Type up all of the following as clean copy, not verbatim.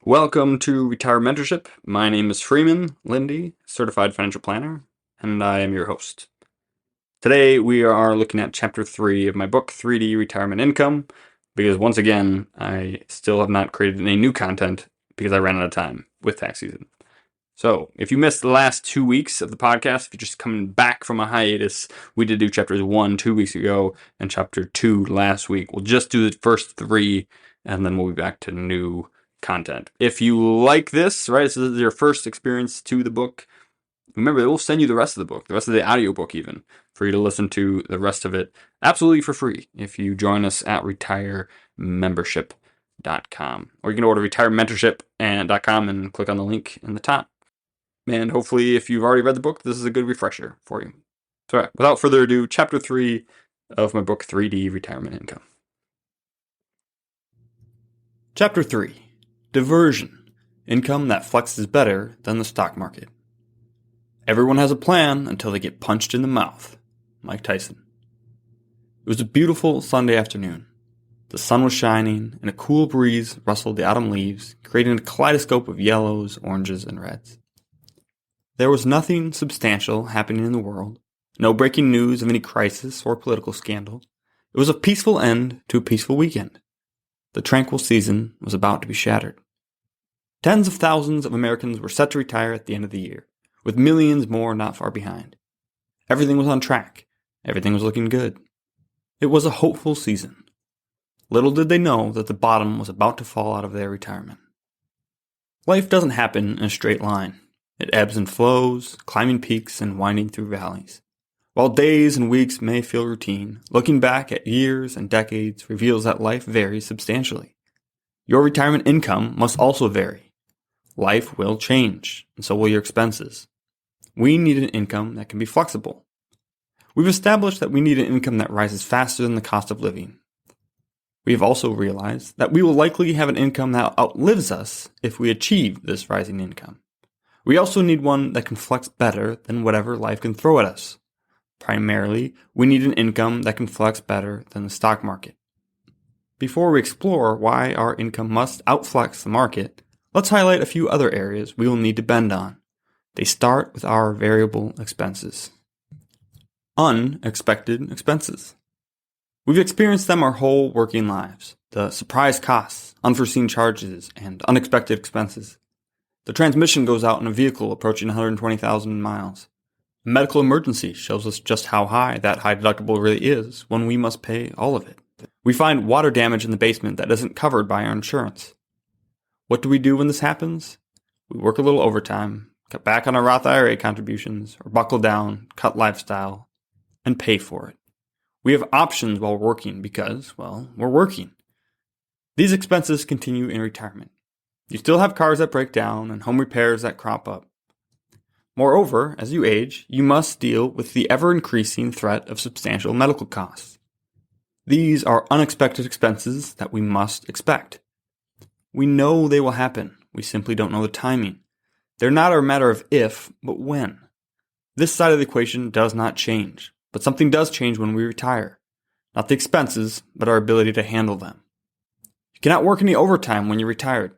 Welcome to Retire Mentorship. My name is Freeman Lindy, Certified Financial Planner, and I am your host. Today we are looking at Chapter 3 of my book, 3D Retirement Income, because once again, I still have not created any new content because I ran out of time with tax season. So, if you missed the last 2 weeks of the podcast, if you're just coming back from a hiatus, we did do Chapters 1 2 weeks ago and Chapter 2 last week. We'll just do the first 3, and then we'll be back to new content. If you like this, right, this is your first experience to the book, remember, it will send you the rest of the book, the rest of the audiobook even, for you to listen to the rest of it absolutely for free if you join us at retiremembership.com. Or you can order retirementorship.com and click on the link in the top. And hopefully, if you've already read the book, this is a good refresher for you. So, without further ado, Chapter 3 of my book, 3D Retirement Income. Chapter 3. Diversion. Income that flexes better than the stock market. Everyone has a plan until they get punched in the mouth. Mike Tyson. It was a beautiful Sunday afternoon. The sun was shining, and a cool breeze rustled the autumn leaves, creating a kaleidoscope of yellows, oranges, and reds. There was nothing substantial happening in the world, no breaking news of any crisis or political scandal. It was a peaceful end to a peaceful weekend. The tranquil season was about to be shattered. Tens of thousands of Americans were set to retire at the end of the year, with millions more not far behind. Everything was on track. Everything was looking good. It was a hopeful season. Little did they know that the bottom was about to fall out of their retirement. Life doesn't happen in a straight line. It ebbs and flows, climbing peaks and winding through valleys. While days and weeks may feel routine, looking back at years and decades reveals that life varies substantially. Your retirement income must also vary. Life will change, and so will your expenses. We need an income that can be flexible. We've established that we need an income that rises faster than the cost of living. We have also realized that we will likely have an income that outlives us if we achieve this rising income. We also need one that can flex better than whatever life can throw at us. Primarily, we need an income that can flex better than the stock market. Before we explore why our income must outflex the market, let's highlight a few other areas we will need to bend on. They start with our variable expenses. Unexpected expenses. We've experienced them our whole working lives. The surprise costs, unforeseen charges, and unexpected expenses. The transmission goes out in a vehicle approaching 120,000 miles. A medical emergency shows us just how high that high deductible really is when we must pay all of it. We find water damage in the basement that isn't covered by our insurance. What do we do when this happens? We work a little overtime, cut back on our Roth IRA contributions, or buckle down, cut lifestyle, and pay for it. We have options while working because, well, we're working. These expenses continue in retirement. You still have cars that break down and home repairs that crop up. Moreover, as you age, you must deal with the ever-increasing threat of substantial medical costs. These are unexpected expenses that we must expect. We know they will happen. We simply don't know the timing. They're not a matter of if, but when. This side of the equation does not change, but something does change when we retire. Not the expenses, but our ability to handle them. You cannot work any overtime when you're retired.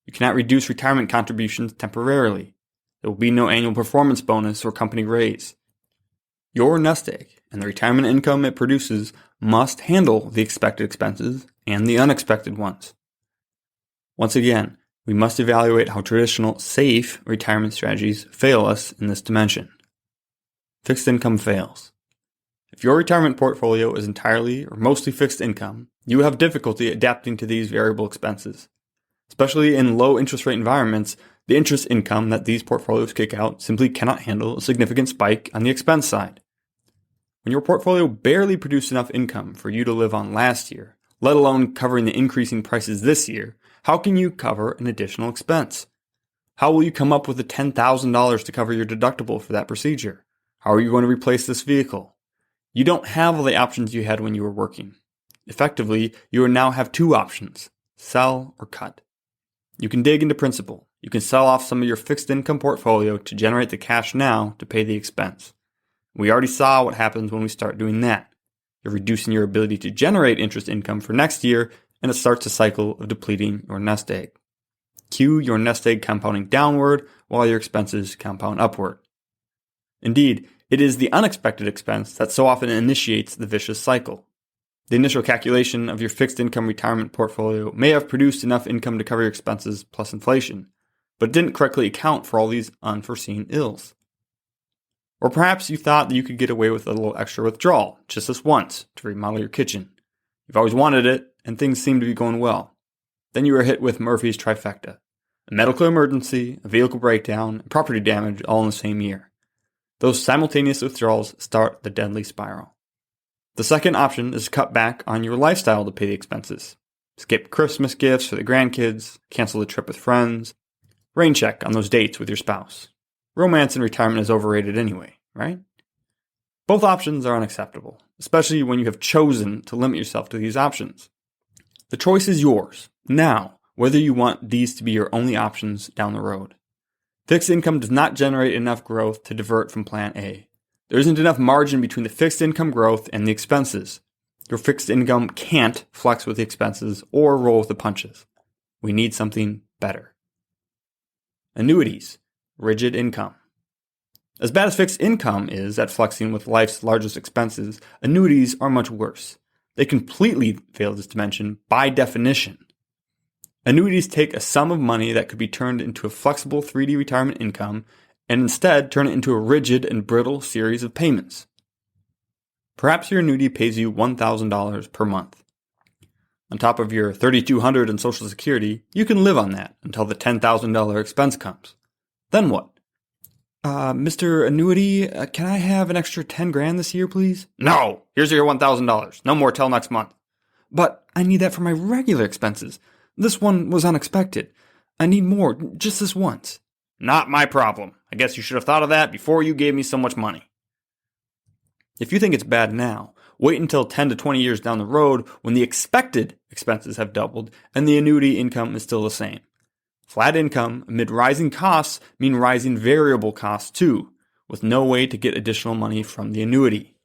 You cannot reduce retirement contributions temporarily. There will be no annual performance bonus or company raise. Your nest egg and the retirement income it produces must handle the expected expenses and the unexpected ones. Once again, we must evaluate how traditional, safe retirement strategies fail us in this dimension. Fixed income fails. If your retirement portfolio is entirely or mostly fixed income, you will have difficulty adapting to these variable expenses. Especially in low interest rate environments, the interest income that these portfolios kick out simply cannot handle a significant spike on the expense side. When your portfolio barely produced enough income for you to live on last year, let alone covering the increasing prices this year, how can you cover an additional expense? How will you come up with the $10,000 to cover your deductible for that procedure? How are you going to replace this vehicle? You don't have all the options you had when you were working. Effectively, you now have two options: sell or cut. You can dig into principle. You can sell off some of your fixed income portfolio to generate the cash now to pay the expense. We already saw what happens when we start doing that. You're reducing your ability to generate interest income for next year, and it starts a cycle of depleting your nest egg. Cue your nest egg compounding downward while your expenses compound upward. Indeed, it is the unexpected expense that so often initiates the vicious cycle. The initial calculation of your fixed income retirement portfolio may have produced enough income to cover your expenses plus inflation, but it didn't correctly account for all these unforeseen ills. Or perhaps you thought that you could get away with a little extra withdrawal, just this once, to remodel your kitchen. You've always wanted it, and things seem to be going well. Then you were hit with Murphy's trifecta: a medical emergency, a vehicle breakdown, and property damage all in the same year. Those simultaneous withdrawals start the deadly spiral. The second option is to cut back on your lifestyle to pay the expenses. Skip Christmas gifts for the grandkids, cancel the trip with friends, rain check on those dates with your spouse. Romance in retirement is overrated anyway, right? Both options are unacceptable, especially when you have chosen to limit yourself to these options. The choice is yours, now, whether you want these to be your only options down the road. Fixed income does not generate enough growth to divert from Plan A. There isn't enough margin between the fixed income growth and the expenses. Your fixed income can't flex with the expenses or roll with the punches. We need something better. Annuities, rigid income. As bad as fixed income is at flexing with life's largest expenses, annuities are much worse. They completely fail this dimension by definition. Annuities take a sum of money that could be turned into a flexible 3D retirement income and instead turn it into a rigid and brittle series of payments. Perhaps your annuity pays you $1,000 per month. On top of your $3,200 in Social Security, you can live on that until the $10,000 expense comes. Then what? Mr. Annuity, can I have an extra 10 grand this year, please? No! Here's your $1,000. No more till next month. But I need that for my regular expenses. This one was unexpected. I need more, just this once. Not my problem. I guess you should have thought of that before you gave me so much money. If you think it's bad now, wait until 10 to 20 years down the road when the expected expenses have doubled and the annuity income is still the same. Flat income amid rising costs mean rising variable costs too, with no way to get additional money from the annuity.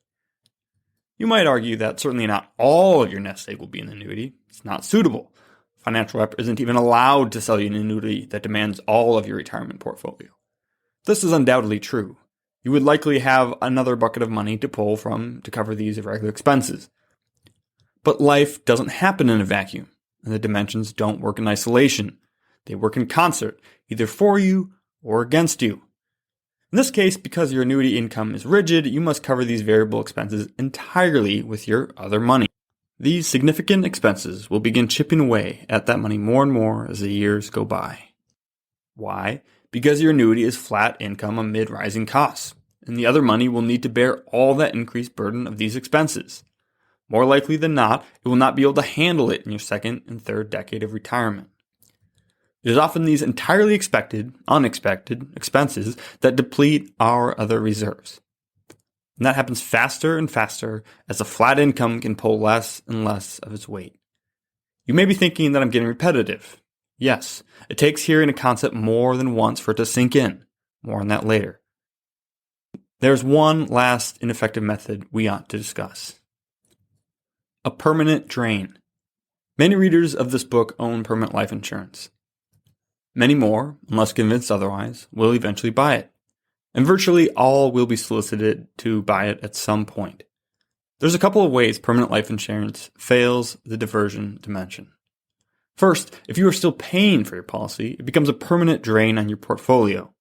You might argue that certainly not all of your nest egg will be an annuity. It's not suitable. Financial Rep isn't even allowed to sell you an annuity that demands all of your retirement portfolio. This is undoubtedly true. You would likely have another bucket of money to pull from to cover these irregular expenses. But life doesn't happen in a vacuum, and the dimensions don't work in isolation. They work in concert, either for you or against you. In this case, because your annuity income is rigid, you must cover these variable expenses entirely with your other money. These significant expenses will begin chipping away at that money more and more as the years go by. Why? Because your annuity is flat income amid rising costs, and the other money will need to bear all that increased burden of these expenses. More likely than not, it will not be able to handle it in your second and third decade of retirement. It is often these entirely unexpected expenses that deplete our other reserves. And that happens faster and faster as a flat income can pull less and less of its weight. You may be thinking that I'm getting repetitive. Yes, it takes hearing a concept more than once for it to sink in. More on that later. There's one last ineffective method we ought to discuss. A permanent drain. Many readers of this book own permanent life insurance. Many more, unless convinced otherwise, will eventually buy it. And virtually all will be solicited to buy it at some point. There's a couple of ways permanent life insurance fails the diversion dimension. First, if you are still paying for your policy, it becomes a permanent drain on your portfolio.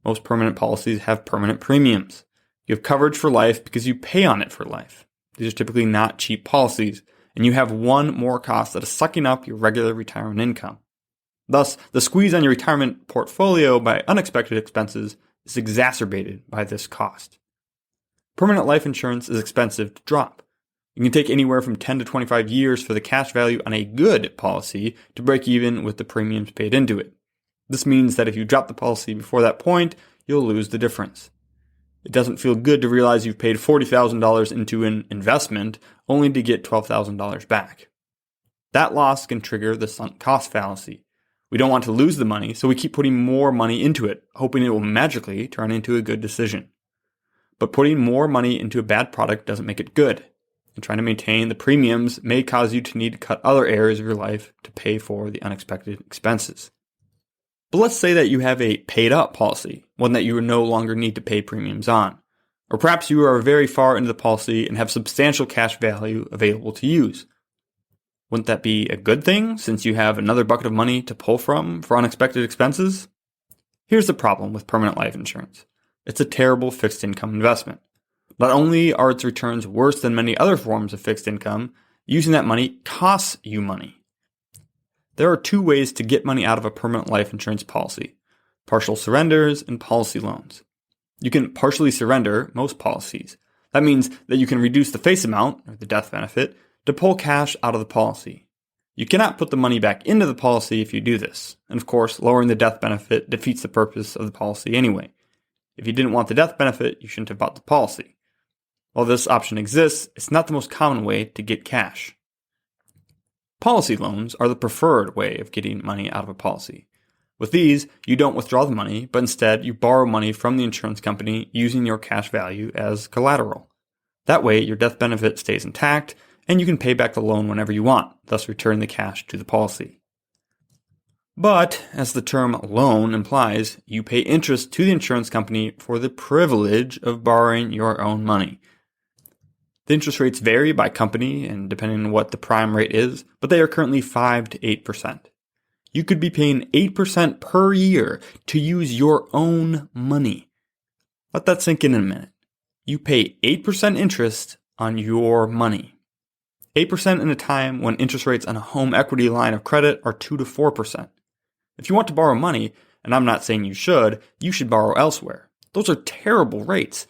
Most permanent policies have permanent premiums. You have coverage for life because you pay on it for life. These are typically not cheap policies, and you have one more cost that is sucking up your regular retirement income. Thus, the squeeze on your retirement portfolio by unexpected expenses is exacerbated by this cost. Permanent life insurance is expensive to drop. It can take anywhere from 10 to 25 years for the cash value on a good policy to break even with the premiums paid into it. This means that if you drop the policy before that point, you'll lose the difference. It doesn't feel good to realize you've paid $40,000 into an investment only to get $12,000 back. That loss can trigger the sunk cost fallacy. We don't want to lose the money, so we keep putting more money into it, hoping it will magically turn into a good decision. But putting more money into a bad product doesn't make it good, and trying to maintain the premiums may cause you to need to cut other areas of your life to pay for the unexpected expenses. But let's say that you have a paid-up policy, one that you no longer need to pay premiums on. Or perhaps you are very far into the policy and have substantial cash value available to use. Wouldn't that be a good thing, since you have another bucket of money to pull from for unexpected expenses? Here's the problem with permanent life insurance. It's a terrible fixed income investment. Not only are its returns worse than many other forms of fixed income, using that money costs you money. There are two ways to get money out of a permanent life insurance policy: partial surrenders and policy loans. You can partially surrender most policies. That means that you can reduce the face amount, or the death benefit, to pull cash out of the policy. You cannot put the money back into the policy if you do this. And of course, lowering the death benefit defeats the purpose of the policy anyway. If you didn't want the death benefit, you shouldn't have bought the policy. While this option exists, it's not the most common way to get cash. Policy loans are the preferred way of getting money out of a policy. With these, you don't withdraw the money, but instead you borrow money from the insurance company using your cash value as collateral. That way, your death benefit stays intact, and you can pay back the loan whenever you want, thus returning the cash to the policy. But, as the term loan implies, you pay interest to the insurance company for the privilege of borrowing your own money. The interest rates vary by company and depending on what the prime rate is, but they are currently 5 to 8%. You could be paying 8% per year to use your own money. Let that sink in a minute. You pay 8% interest on your money. 8% in a time when interest rates on a home equity line of credit are 2 to 4%. If you want to borrow money, and I'm not saying you should borrow elsewhere. Those are terrible rates.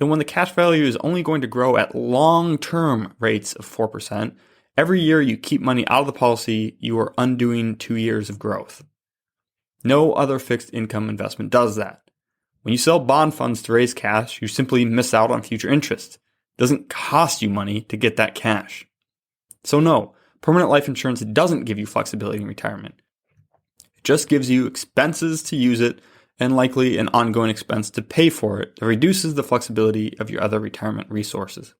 And when the cash value is only going to grow at long-term rates of 4%, every year you keep money out of the policy, you are undoing 2 years of growth. No other fixed income investment does that. When you sell bond funds to raise cash, you simply miss out on future interest. It doesn't cost you money to get that cash. So no, permanent life insurance doesn't give you flexibility in retirement. It just gives you expenses to use it and likely an ongoing expense to pay for it that reduces the flexibility of your other retirement resources.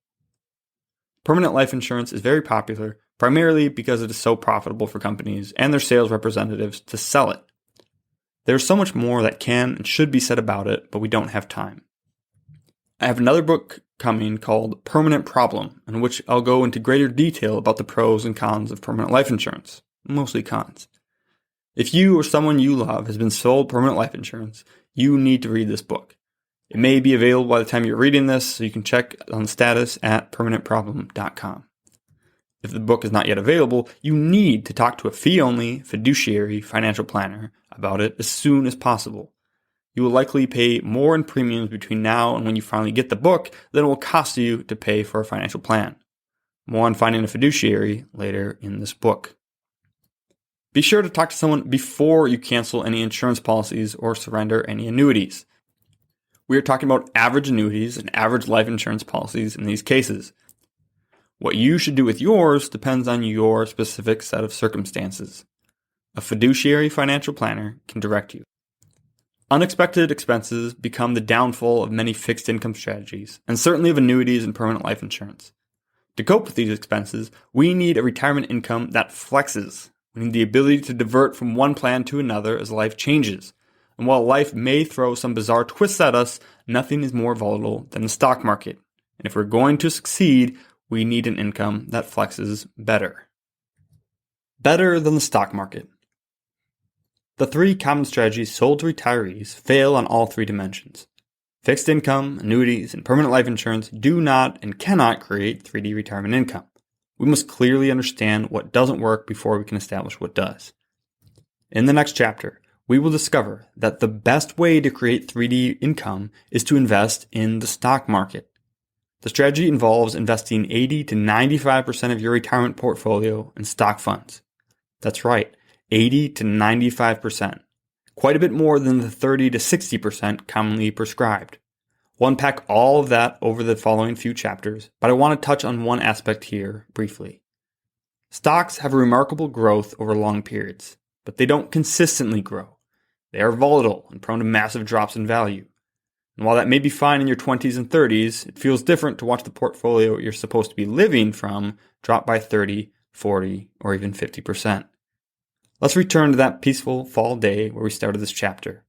Permanent life insurance is very popular, primarily because it is so profitable for companies and their sales representatives to sell it. There's so much more that can and should be said about it, but we don't have time. I have another book coming called Permanent Problem, in which I'll go into greater detail about the pros and cons of permanent life insurance, mostly cons. If you or someone you love has been sold permanent life insurance, you need to read this book. It may be available by the time you're reading this, so you can check on the status at permanentproblem.com. If the book is not yet available, you need to talk to a fee-only fiduciary financial planner about it as soon as possible. You will likely pay more in premiums between now and when you finally get the book than it will cost you to pay for a financial plan. More on finding a fiduciary later in this book. Be sure to talk to someone before you cancel any insurance policies or surrender any annuities. We are talking about average annuities and average life insurance policies in these cases. What you should do with yours depends on your specific set of circumstances. A fiduciary financial planner can direct you. Unexpected expenses become the downfall of many fixed income strategies, and certainly of annuities and permanent life insurance. To cope with these expenses, we need a retirement income that flexes. We need the ability to divert from one plan to another as life changes. And while life may throw some bizarre twists at us, nothing is more volatile than the stock market. And if we're going to succeed, we need an income that flexes better. Better than the stock market. The 3 common strategies sold to retirees fail on all 3 dimensions. Fixed income, annuities, and permanent life insurance do not and cannot create 3D retirement income. We must clearly understand what doesn't work before we can establish what does. In the next chapter, we will discover that the best way to create 3D income is to invest in the stock market. The strategy involves investing 80 to 95% of your retirement portfolio in stock funds. That's right, 80 to 95%. Quite a bit more than the 30 to 60% commonly prescribed. We'll unpack all of that over the following few chapters, but I want to touch on one aspect here briefly. Stocks have a remarkable growth over long periods, but they don't consistently grow. They are volatile and prone to massive drops in value. And while that may be fine in your 20s and 30s, it feels different to watch the portfolio you're supposed to be living from drop by 30, 40, or even 50%. Let's return to that peaceful fall day where we started this chapter.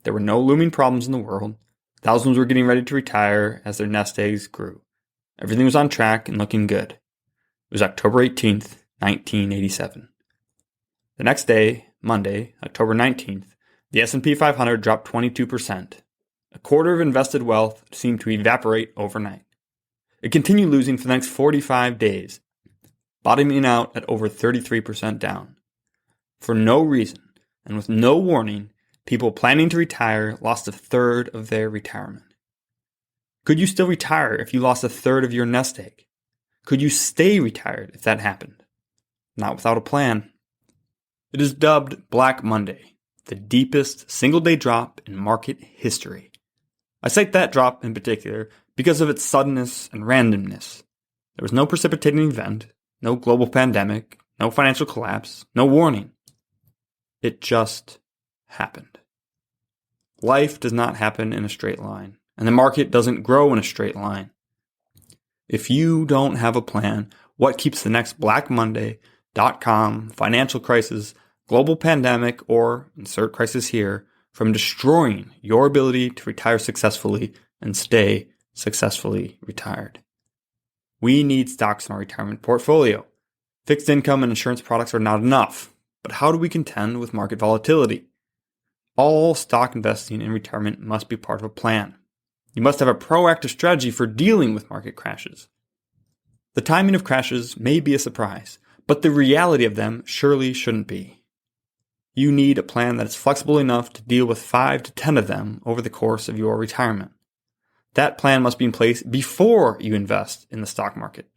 There were no looming problems in the world. Thousands were getting ready to retire as their nest eggs grew. Everything was on track and looking good. It was October 18th, 1987. The next day, Monday, October 19th, the S&P 500 dropped 22%. A quarter of invested wealth seemed to evaporate overnight. It continued losing for the next 45 days, bottoming out at over 33% down. For no reason, and with no warning, people planning to retire lost a third of their retirement. Could you still retire if you lost a third of your nest egg? Could you stay retired if that happened? Not without a plan. It is dubbed Black Monday, the deepest single-day drop in market history. I cite that drop in particular because of its suddenness and randomness. There was no precipitating event, no global pandemic, no financial collapse, no warning. It just happened. Life does not happen in a straight line, and the market doesn't grow in a straight line. If you don't have a plan, what keeps the next Black Monday, .com, financial crisis, global pandemic, or insert crisis here, from destroying your ability to retire successfully and stay successfully retired? We need stocks in our retirement portfolio. Fixed income and insurance products are not enough. But how do we contend with market volatility? All stock investing in retirement must be part of a plan. You must have a proactive strategy for dealing with market crashes. The timing of crashes may be a surprise, but the reality of them surely shouldn't be. You need a plan that is flexible enough to deal with 5 to 10 of them over the course of your retirement. That plan must be in place before you invest in the stock market.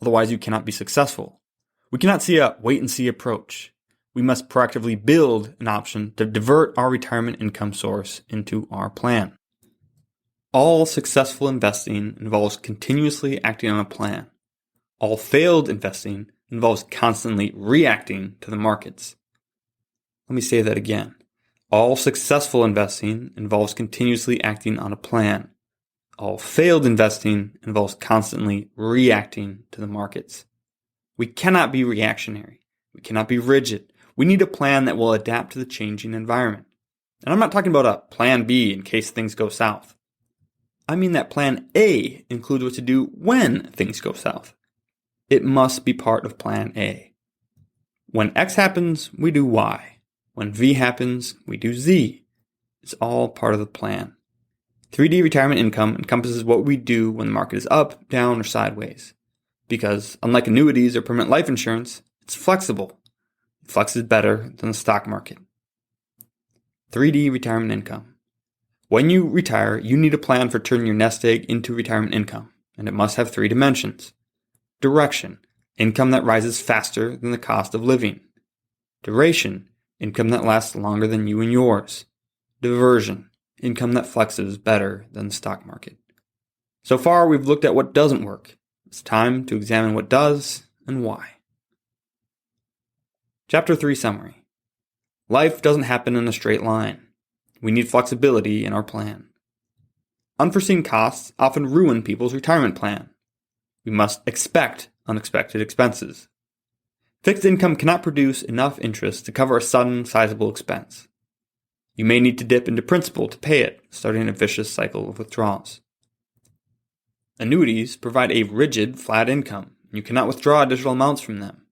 Otherwise, you cannot be successful. We cannot see a wait-and-see approach. We must proactively build an option to divert our retirement income source into our plan. All successful investing involves continuously acting on a plan. All failed investing involves constantly reacting to the markets. Let me say that again. All successful investing involves continuously acting on a plan. All failed investing involves constantly reacting to the markets. We cannot be reactionary. We cannot be rigid. We need a plan that will adapt to the changing environment. And I'm not talking about a plan B in case things go south. I mean that plan A includes what to do when things go south. It must be part of plan A. When X happens, we do Y. When V happens, we do Z. It's all part of the plan. 3D retirement income encompasses what we do when the market is up, down, or sideways. Because, unlike annuities or permanent life insurance, it's flexible. It flexes better than the stock market. 3D retirement income. When you retire, you need a plan for turning your nest egg into retirement income, and it must have 3 dimensions. Direction, income that rises faster than the cost of living. Duration, income that lasts longer than you and yours. Diversion, income that flexes better than the stock market. So far, we've looked at what doesn't work. It's time to examine what does and why. Chapter 3 Summary. Life doesn't happen in a straight line. We need flexibility in our plan. Unforeseen costs often ruin people's retirement plan. We must expect unexpected expenses. Fixed income cannot produce enough interest to cover a sudden, sizable expense. You may need to dip into principal to pay it, starting a vicious cycle of withdrawals. Annuities provide a rigid, flat income. You cannot withdraw additional amounts from them.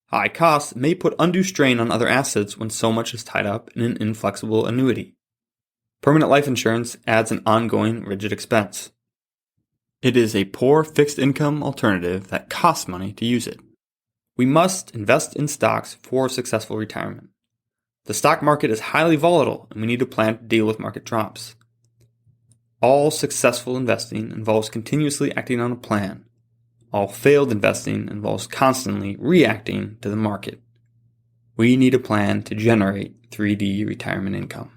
High costs may put undue strain on other assets when so much is tied up in an inflexible annuity. Permanent life insurance adds an ongoing, rigid expense. It is a poor fixed income alternative that costs money to use it. We must invest in stocks for successful retirement. The stock market is highly volatile, and we need a plan to deal with market drops. All successful investing involves continuously acting on a plan. All failed investing involves constantly reacting to the market. We need a plan to generate 3D retirement income.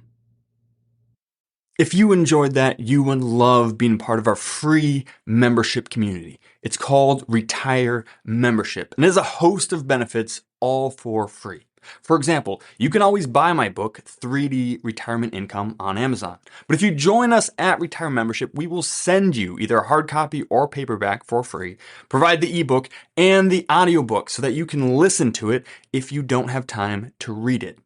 If you enjoyed that, you would love being part of our free membership community. It's called Retire Membership, and it has a host of benefits, all for free. For example, you can always buy my book, 3D Retirement Income, on Amazon. But if you join us at Retire Membership, we will send you either a hard copy or paperback for free, provide the ebook and the audiobook so that you can listen to it if you don't have time to read it.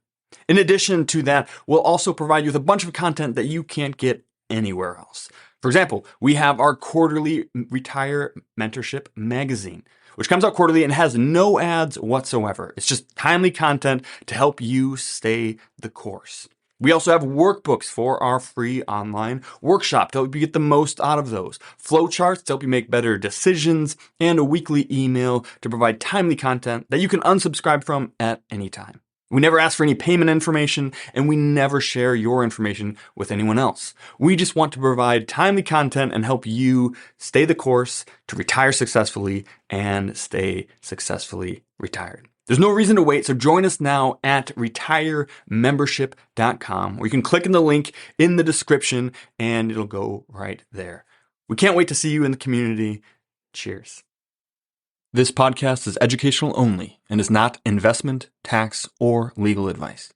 In addition to that, we'll also provide you with a bunch of content that you can't get anywhere else. For example, we have our quarterly Retire Mentorship magazine, which comes out quarterly and has no ads whatsoever. It's just timely content to help you stay the course. We also have workbooks for our free online workshop to help you get the most out of those, flowcharts to help you make better decisions, and a weekly email to provide timely content that you can unsubscribe from at any time. We never ask for any payment information, and we never share your information with anyone else. We just want to provide timely content and help you stay the course to retire successfully and stay successfully retired. There's no reason to wait, so join us now at retiremembership.com, or you can click in the link in the description and it'll go right there. We can't wait to see you in the community. Cheers. This podcast is educational only and is not investment, tax, or legal advice.